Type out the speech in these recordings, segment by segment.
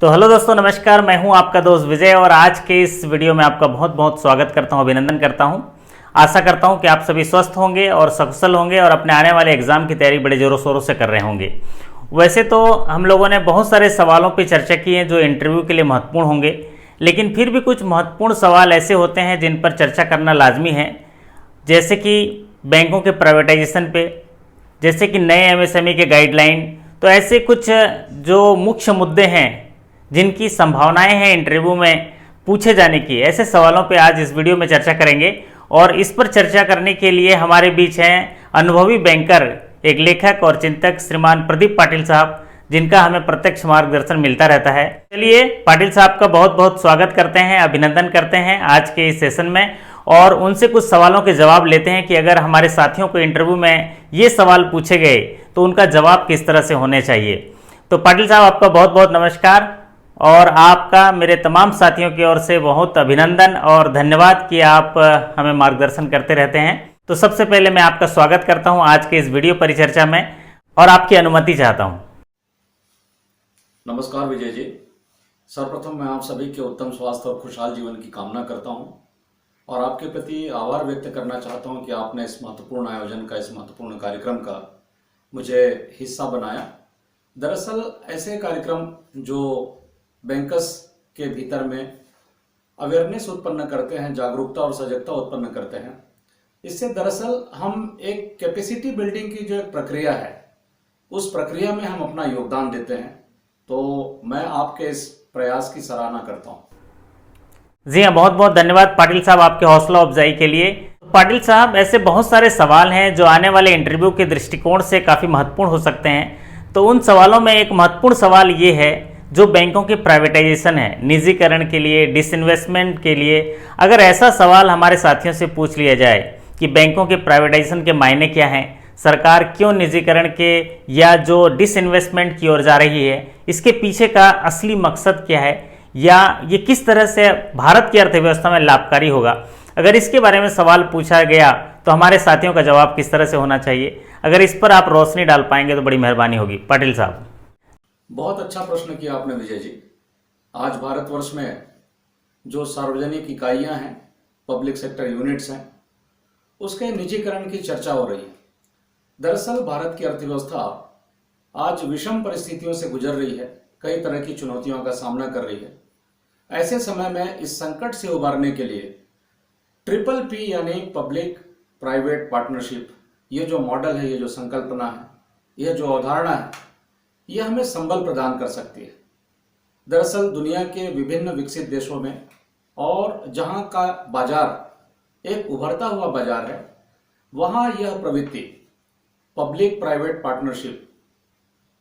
तो हेलो दोस्तों, नमस्कार। मैं हूं आपका दोस्त विजय और आज के इस वीडियो में आपका बहुत बहुत स्वागत करता हूं, अभिनंदन करता हूं। आशा करता हूं कि आप सभी स्वस्थ होंगे और सकुशल होंगे और अपने आने वाले एग्जाम की तैयारी बड़े ज़ोरों शोरों से कर रहे होंगे। वैसे तो हम लोगों ने बहुत सारे सवालों पर चर्चा की है जो इंटरव्यू के लिए महत्वपूर्ण होंगे, लेकिन फिर भी कुछ महत्वपूर्ण सवाल ऐसे होते हैं जिन पर चर्चा करना लाजमी है, जैसे कि बैंकों के प्राइवेटाइजेशन पे, जैसे कि नए एमएसएमई के गाइडलाइन। तो ऐसे कुछ जो मुख्य मुद्दे हैं जिनकी संभावनाएं हैं इंटरव्यू में पूछे जाने की, ऐसे सवालों पे आज इस वीडियो में चर्चा करेंगे। और इस पर चर्चा करने के लिए हमारे बीच हैं अनुभवी बैंकर, एक लेखक और चिंतक श्रीमान प्रदीप पाटिल साहब, जिनका हमें प्रत्यक्ष मार्गदर्शन मिलता रहता है। चलिए पाटिल साहब का बहुत बहुत स्वागत करते हैं, अभिनंदन करते हैं आज के इस सेशन में और उनसे कुछ सवालों के जवाब लेते हैं कि अगर हमारे साथियों को इंटरव्यू में ये सवाल पूछे गए तो उनका जवाब किस तरह से होने चाहिए। तो पाटिल साहब, आपका बहुत बहुत नमस्कार और आपका मेरे तमाम साथियों की ओर से बहुत अभिनंदन और धन्यवाद कि आप हमें मार्गदर्शन करते रहते हैं। तो सबसे पहले मैं आपका स्वागत करता हूं आज के इस वीडियो परिचर्चा में और आपकी अनुमति चाहता हूं। नमस्कार विजय जी। सर्वप्रथम मैं आप सभी के उत्तम स्वास्थ्य और खुशहाल जीवन की कामना करता हूं और आपके प्रति आभार व्यक्त करना चाहता हूं कि आपने इस महत्वपूर्ण आयोजन का, इस महत्वपूर्ण कार्यक्रम का मुझे हिस्सा बनाया। दरअसल ऐसे कार्यक्रम जो बैंकर्स के भीतर में अवेयरनेस उत्पन्न करते हैं, जागरूकता और सजगता उत्पन्न करते हैं, इससे दरअसल हम एक कैपेसिटी बिल्डिंग की जो एक प्रक्रिया है उस प्रक्रिया में हम अपना योगदान देते हैं। तो मैं आपके इस प्रयास की सराहना करता हूं। जी हाँ, बहुत बहुत धन्यवाद पाटिल साहब आपके हौसला अफजाई के लिए। पाटिल साहब, ऐसे बहुत सारे सवाल हैं जो आने वाले इंटरव्यू के दृष्टिकोण से काफ़ी महत्वपूर्ण हो सकते हैं। तो उन सवालों में एक महत्वपूर्ण सवाल ये है जो बैंकों के प्राइवेटाइजेशन है, निजीकरण के लिए, डिसइन्वेस्टमेंट के लिए। अगर ऐसा सवाल हमारे साथियों से पूछ लिया जाए कि बैंकों के प्राइवेटाइजेशन के मायने क्या हैं, सरकार क्यों निजीकरण के या जो डिसइन्वेस्टमेंट की ओर जा रही है, इसके पीछे का असली मकसद क्या है, या ये किस तरह से भारत की अर्थव्यवस्था में लाभकारी होगा, अगर इसके बारे में सवाल पूछा गया तो हमारे साथियों का जवाब किस तरह से होना चाहिए, अगर इस पर आप रोशनी डाल पाएंगे तो बड़ी मेहरबानी होगी। पाटिल साहब, बहुत अच्छा प्रश्न किया आपने विजय जी। आज भारतवर्ष में जो सार्वजनिक इकाइयां हैं, पब्लिक सेक्टर यूनिट्स हैं, उसके निजीकरण की चर्चा हो रही है। दरअसल भारत की अर्थव्यवस्था आज विषम परिस्थितियों से गुजर रही है, कई तरह की चुनौतियों का सामना कर रही है। ऐसे समय में इस संकट से उबारने के लिए PPP यानी पब्लिक प्राइवेट पार्टनरशिप, ये जो मॉडल है, ये जो संकल्पना है, यह जो अवधारणा है, यह हमें संबल प्रदान कर सकती है। दरअसल दुनिया के विभिन्न विकसित देशों में और जहां का बाजार एक उभरता हुआ बाजार है, वहां यह प्रवृत्ति पब्लिक प्राइवेट पार्टनरशिप,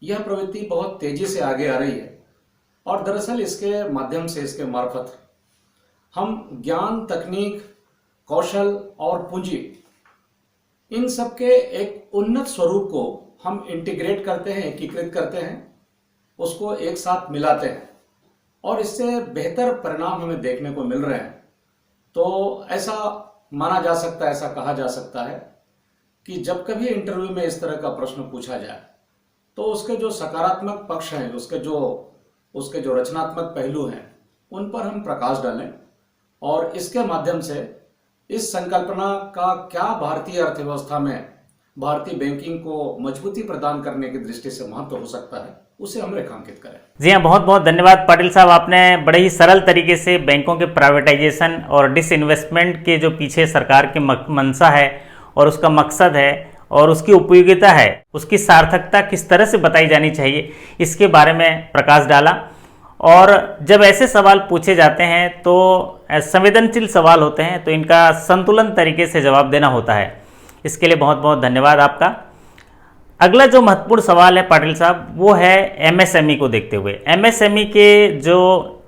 यह प्रवृत्ति बहुत तेजी से आगे आ रही है। और दरअसल इसके माध्यम से, इसके मार्फत हम ज्ञान, तकनीक, कौशल और पूंजी, इन सब के एक उन्नत स्वरूप को हम इंटीग्रेट करते हैं, एकीकृत करते हैं, उसको एक साथ मिलाते हैं और इससे बेहतर परिणाम हमें देखने को मिल रहे हैं। तो ऐसा माना जा सकता है, ऐसा कहा जा सकता है कि जब कभी इंटरव्यू में इस तरह का प्रश्न पूछा जाए तो उसके जो सकारात्मक पक्ष हैं, उसके जो रचनात्मक पहलू हैं, उन पर हम प्रकाश डालें और इसके माध्यम से इस संकल्पना का क्या भारतीय अर्थव्यवस्था में भारतीय बैंकिंग को मजबूती प्रदान करने की दृष्टि से महत्व हो सकता है, उसे हम रेखांकित करें। जी हाँ, बहुत बहुत धन्यवाद पाटिल साहब। आपने बड़े ही सरल तरीके से बैंकों के प्राइवेटाइजेशन और डिसइन्वेस्टमेंट के जो पीछे सरकार की मंशा है और उसका मकसद है और उसकी उपयोगिता है, उसकी सार्थकता किस तरह से बताई जानी चाहिए, इसके बारे में प्रकाश डाला। और जब ऐसे सवाल पूछे जाते हैं तो संवेदनशील सवाल होते हैं, तो इनका संतुलन तरीके से जवाब देना होता है। इसके लिए बहुत बहुत धन्यवाद आपका। अगला जो महत्वपूर्ण सवाल है पाटिल साहब, वो है एमएसएमई को देखते हुए। एमएसएमई के जो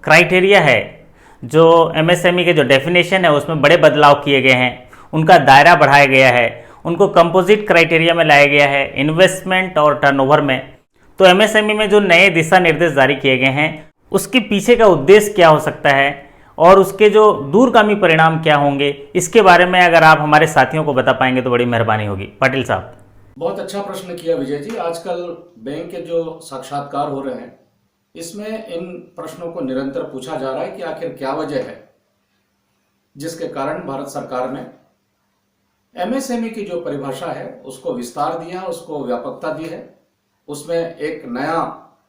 क्राइटेरिया है, जो एमएसएमई के जो डेफिनेशन है, उसमें बड़े बदलाव किए गए हैं, उनका दायरा बढ़ाया गया है, उनको कंपोजिट क्राइटेरिया में लाया गया है, इन्वेस्टमेंट और टर्नओवर में। तो एमएसएमई में जो नए दिशा निर्देश जारी किए गए हैं, उसके पीछे का उद्देश्य क्या हो सकता है और उसके जो दूरगामी परिणाम क्या होंगे, इसके बारे में अगर आप हमारे साथियों को बता पाएंगे तो बड़ी मेहरबानी होगी। पाटिल साहब, बहुत अच्छा प्रश्न किया विजय जी। आजकल बैंक के जो साक्षात्कार हो रहे हैं इसमें इन प्रश्नों को निरंतर पूछा जा रहा है कि आखिर क्या वजह है जिसके कारण भारत सरकार ने एमएसएमई की जो परिभाषा है उसको विस्तार दिया, उसको व्यापकता दी है। उसमें एक नया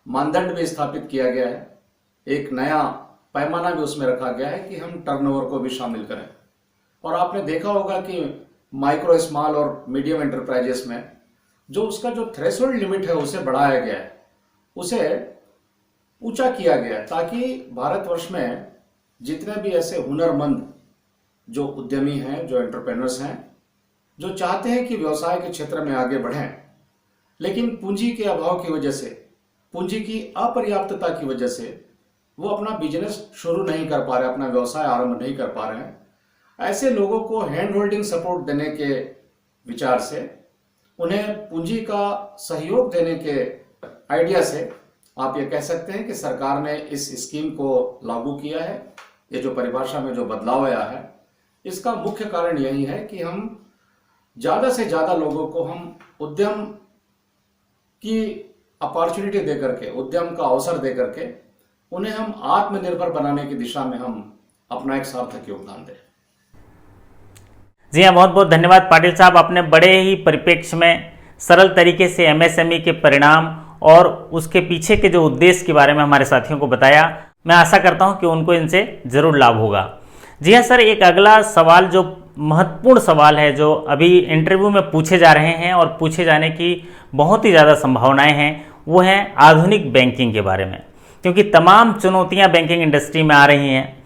मानदंड भी स्थापित किया गया है, एक नया पैमाना भी उसमें रखा गया है कि हम टर्नओवर को भी शामिल करें। और आपने देखा होगा कि माइक्रो, स्मॉल और मीडियम एंटरप्राइजेस में जो उसका जो थ्रेशोल्ड लिमिट है उसे बढ़ाया गया है, उसे ऊंचा किया गया है, ताकि भारतवर्ष में जितने भी ऐसे हुनरमंद जो उद्यमी हैं, जो एंटरप्रेन्योर्स हैं, जो चाहते हैं कि व्यवसाय के क्षेत्र में आगे बढ़ें, लेकिन पूंजी के अभाव की वजह से, पूंजी की अपर्याप्तता की वजह से वो अपना बिजनेस शुरू नहीं कर पा रहे, अपना व्यवसाय आरंभ नहीं कर पा रहे हैं, ऐसे लोगों को हैंड होल्डिंग सपोर्ट देने के विचार से, उन्हें पूंजी का सहयोग देने के आइडिया से आप ये कह सकते हैं कि सरकार ने इस स्कीम को लागू किया है। ये जो परिभाषा में जो बदलाव आया है, इसका मुख्य कारण यही है कि हम ज़्यादा से ज़्यादा लोगों को हम उद्यम की अपॉर्चुनिटी दे करके, उद्यम का अवसर दे करके उन्हें हम आत्मनिर्भर बनाने की दिशा में हम अपना एक सार्थक योगदान दें। जी हाँ, बहुत बहुत धन्यवाद पाटिल साहब। आपने बड़े ही परिप्रेक्ष्य में सरल तरीके से एमएसएमई के परिणाम और उसके पीछे के जो उद्देश्य के बारे में हमारे साथियों को बताया। मैं आशा करता हूं कि उनको इनसे ज़रूर लाभ होगा। जी हाँ सर, एक अगला सवाल जो महत्वपूर्ण सवाल है, जो अभी इंटरव्यू में पूछे जा रहे हैं और पूछे जाने की बहुत ही ज़्यादा संभावनाएं हैं, वो है आधुनिक बैंकिंग के बारे में। क्योंकि तमाम चुनौतियां बैंकिंग इंडस्ट्री में आ रही हैं,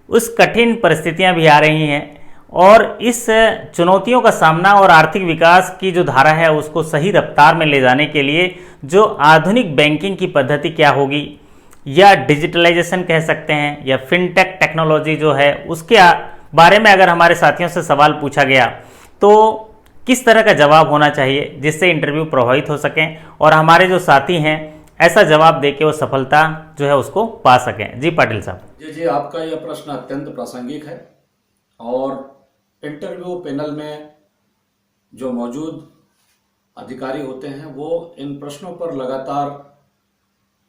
उस कठिन परिस्थितियां भी आ रही हैं, और इस चुनौतियों का सामना और आर्थिक विकास की जो धारा है उसको सही रफ्तार में ले जाने के लिए जो आधुनिक बैंकिंग की पद्धति क्या होगी, या डिजिटलाइजेशन कह सकते हैं, या फिनटेक टेक्नोलॉजी जो है, उसके बारे में अगर हमारे साथियों से सवाल पूछा गया तो किस तरह का जवाब होना चाहिए जिससे इंटरव्यू प्रभावित हो सकें और हमारे जो साथी हैं ऐसा जवाब देके वो सफलता जो है उसको पा सकें। जी पाटिल साहब। जी, आपका यह प्रश्न अत्यंत प्रासंगिक है और इंटरव्यू पैनल में जो मौजूद अधिकारी होते हैं वो इन प्रश्नों पर लगातार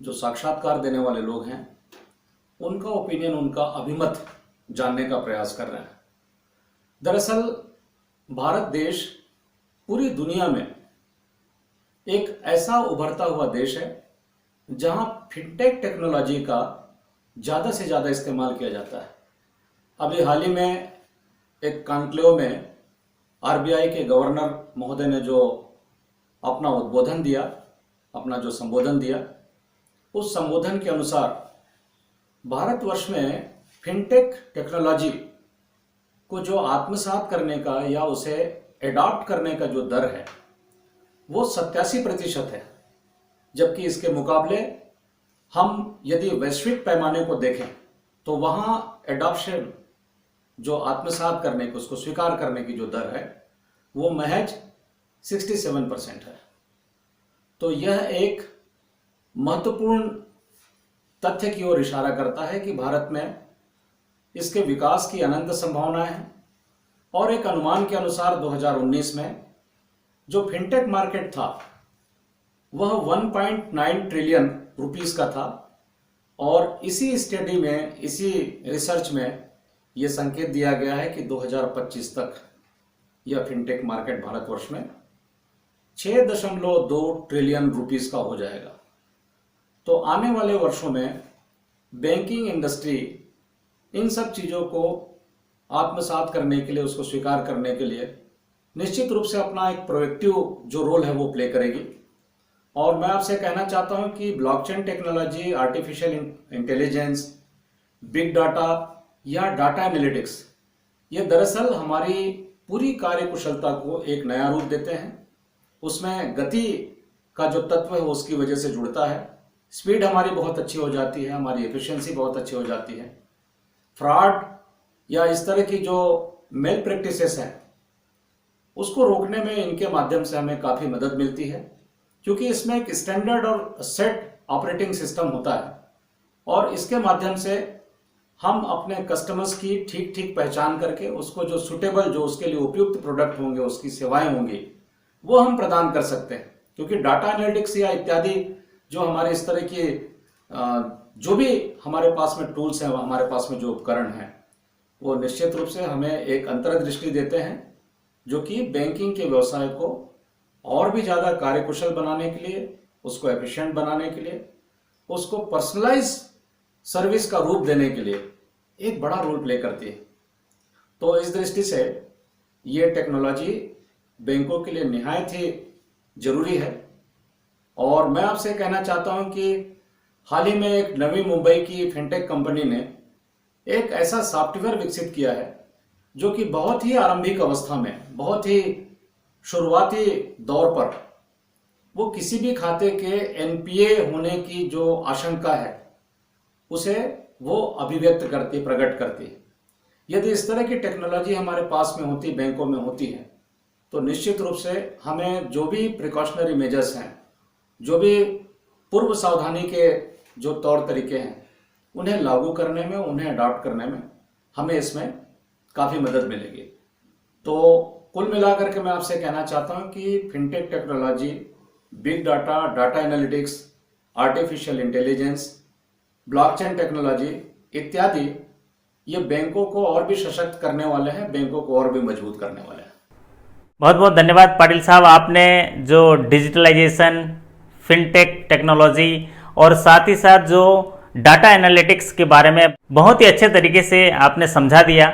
जो साक्षात्कार देने वाले लोग हैं उनका ओपिनियन, उनका अभिमत जानने का प्रयास कर रहे हैं। दरअसल भारत देश पूरी दुनिया में एक ऐसा उभरता हुआ देश है जहां फिनटेक टेक्नोलॉजी का ज़्यादा से ज़्यादा इस्तेमाल किया जाता है। अभी हाल ही में एक कॉन्क्लेव में आरबीआई के गवर्नर महोदय ने जो अपना उद्बोधन दिया, अपना जो संबोधन दिया, उस संबोधन के अनुसार भारतवर्ष में फिनटेक टेक्नोलॉजी को जो आत्मसात करने का या उसे एडॉप्ट करने का जो दर है वो 87% है, जबकि इसके मुकाबले हम यदि वैश्विक पैमाने को देखें तो वहाँ एडॉप्शन, जो आत्मसात करने को, उसको स्वीकार करने की जो दर है वो महज 67% है। तो यह एक महत्वपूर्ण तथ्य की ओर इशारा करता है कि भारत में इसके विकास की अनंत संभावनाएं हैं। और एक अनुमान के अनुसार 2019 में जो फिनटेक मार्केट था वह 1.9 ट्रिलियन रुपीस का था, और इसी स्टडी में, इसी रिसर्च में यह संकेत दिया गया है कि 2025 तक यह फिनटेक मार्केट भारतवर्ष में 6.2 ट्रिलियन रुपीस का हो जाएगा। तो आने वाले वर्षों में बैंकिंग इंडस्ट्री इन सब चीज़ों को आत्मसात करने के लिए, उसको स्वीकार करने के लिए निश्चित रूप से अपना एक प्रोएक्टिव जो रोल है वो प्ले करेगी। और मैं आपसे कहना चाहता हूं कि blockchain technology, artificial intelligence, big data या डाटा एनालिटिक्स, ये दरअसल हमारी पूरी कार्य कुशलता को एक नया रूप देते हैं। उसमें गति का जो तत्व है उसकी वजह से जुड़ता है, स्पीड हमारी बहुत अच्छी हो जाती है, हमारी एफिशिएंसी बहुत अच्छी हो जाती है। फ्रॉड या इस तरह की जो मेल प्रैक्टिसेस हैं उसको रोकने में इनके माध्यम से हमें काफ़ी मदद मिलती है, क्योंकि इसमें एक स्टैंडर्ड और सेट ऑपरेटिंग सिस्टम होता है और इसके माध्यम से हम अपने कस्टमर्स की ठीक ठीक पहचान करके उसको जो सुटेबल, जो उसके लिए उपयुक्त प्रोडक्ट होंगे, उसकी सेवाएं होंगी, वो हम प्रदान कर सकते हैं। क्योंकि डाटा एनालिटिक्स या इत्यादि जो हमारे इस तरह की जो भी हमारे पास में टूल्स हैं, हमारे पास में जो उपकरण हैं, वो निश्चित रूप से हमें एक अंतर्दृष्टि देते हैं जो कि बैंकिंग के व्यवसाय को और भी ज़्यादा कार्यकुशल बनाने के लिए, उसको एफिशिएंट बनाने के लिए, उसको पर्सनलाइज सर्विस का रूप देने के लिए एक बड़ा रोल प्ले करती है। तो इस दृष्टि से ये टेक्नोलॉजी बैंकों के लिए निहायत ही जरूरी है। और मैं आपसे कहना चाहता हूं कि हाल ही में एक नवी मुंबई की फिनटेक कंपनी ने एक ऐसा सॉफ्टवेयर विकसित किया है जो कि बहुत ही आरंभिक अवस्था में, बहुत ही शुरुआती दौर पर वो किसी भी खाते के एनपीए होने की जो आशंका है उसे वो अभिव्यक्त करती, प्रकट करती है। यदि इस तरह की टेक्नोलॉजी हमारे पास में होती, बैंकों में होती है, तो निश्चित रूप से हमें जो भी प्रिकॉशनरी मेजर्स हैं, जो भी पूर्व सावधानी के जो तौर तरीके हैं, उन्हें लागू करने में, उन्हें अडॉप्ट करने में हमें इसमें काफ़ी मदद मिलेगी। तो कुल मिलाकर के मैं आपसे कहना चाहता हूं कि fintech technology, big data, data analytics, artificial intelligence, blockchain technology इत्यादि ये बैंकों को और भी सशक्त करने वाले हैं, बैंकों को और भी मजबूत करने वाले हैं। बहुत बहुत धन्यवाद पाटिल साहब, आपने जो डिजिटलाइजेशन, फिनटेक टेक्नोलॉजी और साथ ही साथ जो डाटा एनालिटिक्स के बारे में बहुत ही अच्छे तरीके से आपने समझा दिया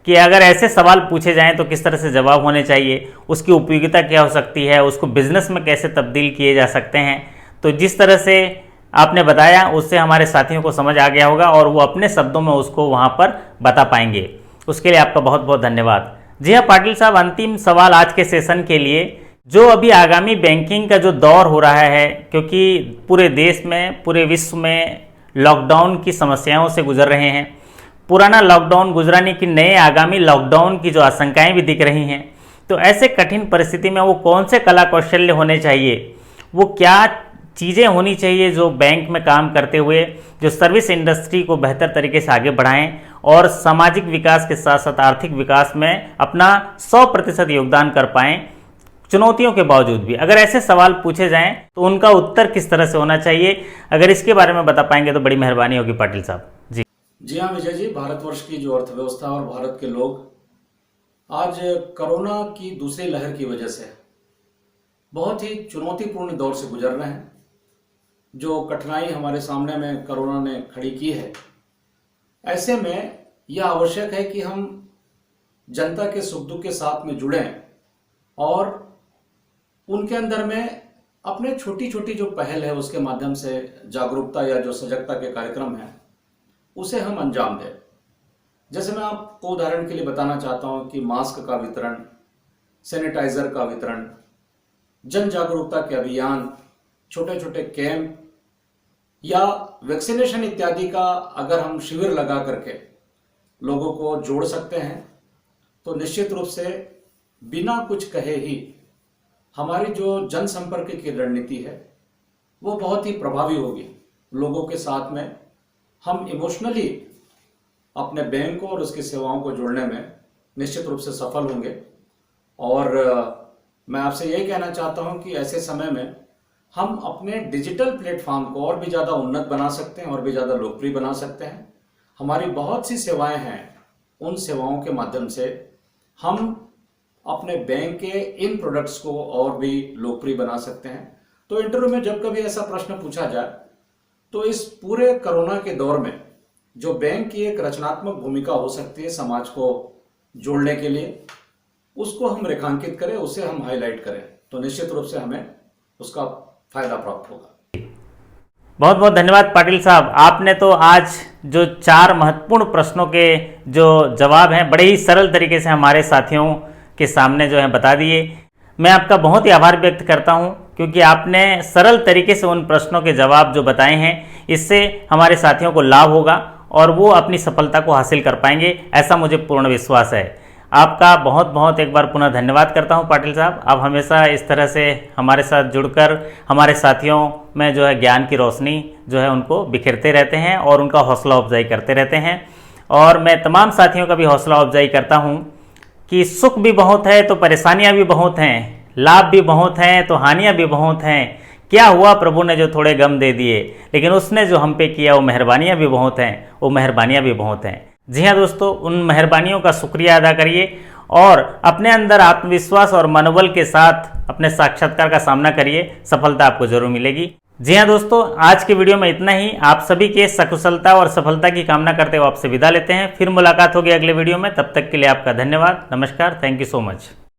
कि अगर ऐसे सवाल पूछे जाएं तो किस तरह से जवाब होने चाहिए, उसकी उपयोगिता क्या हो सकती है, उसको बिजनेस में कैसे तब्दील किए जा सकते हैं। तो जिस तरह से आपने बताया उससे हमारे साथियों को समझ आ गया होगा और वो अपने शब्दों में उसको वहाँ पर बता पाएंगे। उसके लिए आपका बहुत बहुत धन्यवाद। जी हाँ पाटिल साहब, अंतिम सवाल आज के सेशन के लिए, जो अभी आगामी बैंकिंग का जो दौर हो रहा है, क्योंकि पूरे देश में, पूरे विश्व में लॉकडाउन की समस्याओं से गुजर रहे हैं, पुराना लॉकडाउन गुजरा नहीं कि नए आगामी लॉकडाउन की जो आशंकाएं भी दिख रही हैं, तो ऐसे कठिन परिस्थिति में वो कौन से कला कौशल्य होने चाहिए, वो क्या चीज़ें होनी चाहिए जो बैंक में काम करते हुए जो सर्विस इंडस्ट्री को बेहतर तरीके से आगे बढ़ाएं और सामाजिक विकास के साथ साथ आर्थिक विकास में अपना 100% योगदान कर पाएं चुनौतियों के बावजूद भी। अगर ऐसे सवाल पूछे जाएं तो उनका उत्तर किस तरह से होना चाहिए, अगर इसके बारे में बता पाएंगे तो बड़ी मेहरबानी होगी पाटिल साहब। जी हाँ विजय जी, भारतवर्ष की जो अर्थव्यवस्था और भारत के लोग आज कोरोना की दूसरी लहर की वजह से बहुत ही चुनौतीपूर्ण दौर से गुजर रहे हैं। जो कठिनाई हमारे सामने में कोरोना ने खड़ी की है, ऐसे में यह आवश्यक है कि हम जनता के सुख दुख के साथ में जुड़ें और उनके अंदर में अपने छोटी छोटी जो पहल है उसके माध्यम से जागरूकता या जो सजगता के कार्यक्रम हैं उसे हम अंजाम दें। जैसे मैं आपको उदाहरण के लिए बताना चाहता हूं कि मास्क का वितरण, सैनिटाइजर का वितरण, जन जागरूकता के अभियान, छोटे छोटे कैंप या वैक्सीनेशन इत्यादि का अगर हम शिविर लगा करके लोगों को जोड़ सकते हैं तो निश्चित रूप से बिना कुछ कहे ही हमारी जो जनसंपर्क की रणनीति है वो बहुत ही प्रभावी होगी। लोगों के साथ में हम इमोशनली अपने बैंक को और उसकी सेवाओं को जोड़ने में निश्चित रूप से सफल होंगे। और मैं आपसे यही कहना चाहता हूं कि ऐसे समय में हम अपने डिजिटल प्लेटफॉर्म को और भी ज़्यादा उन्नत बना सकते हैं और भी ज़्यादा लोकप्रिय बना सकते हैं। हमारी बहुत सी सेवाएं हैं, उन सेवाओं के माध्यम से हम अपने बैंक के इन प्रोडक्ट्स को और भी लोकप्रिय बना सकते हैं। तो इंटरव्यू में जब कभी ऐसा प्रश्न पूछा जाए तो इस पूरे कोरोना के दौर में जो बैंक की एक रचनात्मक भूमिका हो सकती है समाज को जोड़ने के लिए, उसको हम रेखांकित करें, उसे हम हाईलाइट करें, तो निश्चित रूप से हमें उसका फायदा प्राप्त होगा। बहुत बहुत धन्यवाद पाटिल साहब, आपने तो आज जो 4 महत्वपूर्ण प्रश्नों के जो जवाब हैं बड़े ही सरल तरीके से हमारे साथियों के सामने जो है बता दिए। मैं आपका बहुत ही आभार व्यक्त करता हूं क्योंकि आपने सरल तरीके से उन प्रश्नों के जवाब जो बताए हैं, इससे हमारे साथियों को लाभ होगा और वो अपनी सफलता को हासिल कर पाएंगे, ऐसा मुझे पूर्ण विश्वास है। आपका बहुत बहुत एक बार पुनः धन्यवाद करता हूं पाटिल साहब। आप हमेशा इस तरह से हमारे साथ जुड़कर हमारे साथियों में जो है ज्ञान की रोशनी जो है उनको बिखेरते रहते हैं और उनका हौसला अफजाई करते रहते हैं। और मैं तमाम साथियों का भी हौसला अफजाई करता हूं कि सुख भी बहुत है तो परेशानियां भी बहुत हैं, लाभ भी बहुत हैं तो हानियां भी बहुत हैं, क्या हुआ, प्रभु ने जो थोड़े गम दे दिए, लेकिन उसने जो हम पे किया वो मेहरबानियाँ भी बहुत हैं, वो मेहरबानियाँ भी बहुत हैं। जी हाँ दोस्तों, उन मेहरबानियों का शुक्रिया अदा करिए और अपने अंदर आत्मविश्वास और मनोबल के साथ अपने साक्षात्कार का सामना करिए, सफलता आपको जरूर मिलेगी। जी हाँ दोस्तों, आज के वीडियो में इतना ही। आप सभी के सकुशलता और सफलता की कामना करते हुए आपसे विदा लेते हैं। फिर मुलाकात होगी अगले वीडियो में, तब तक के लिए आपका धन्यवाद। नमस्कार, थैंक यू सो मच।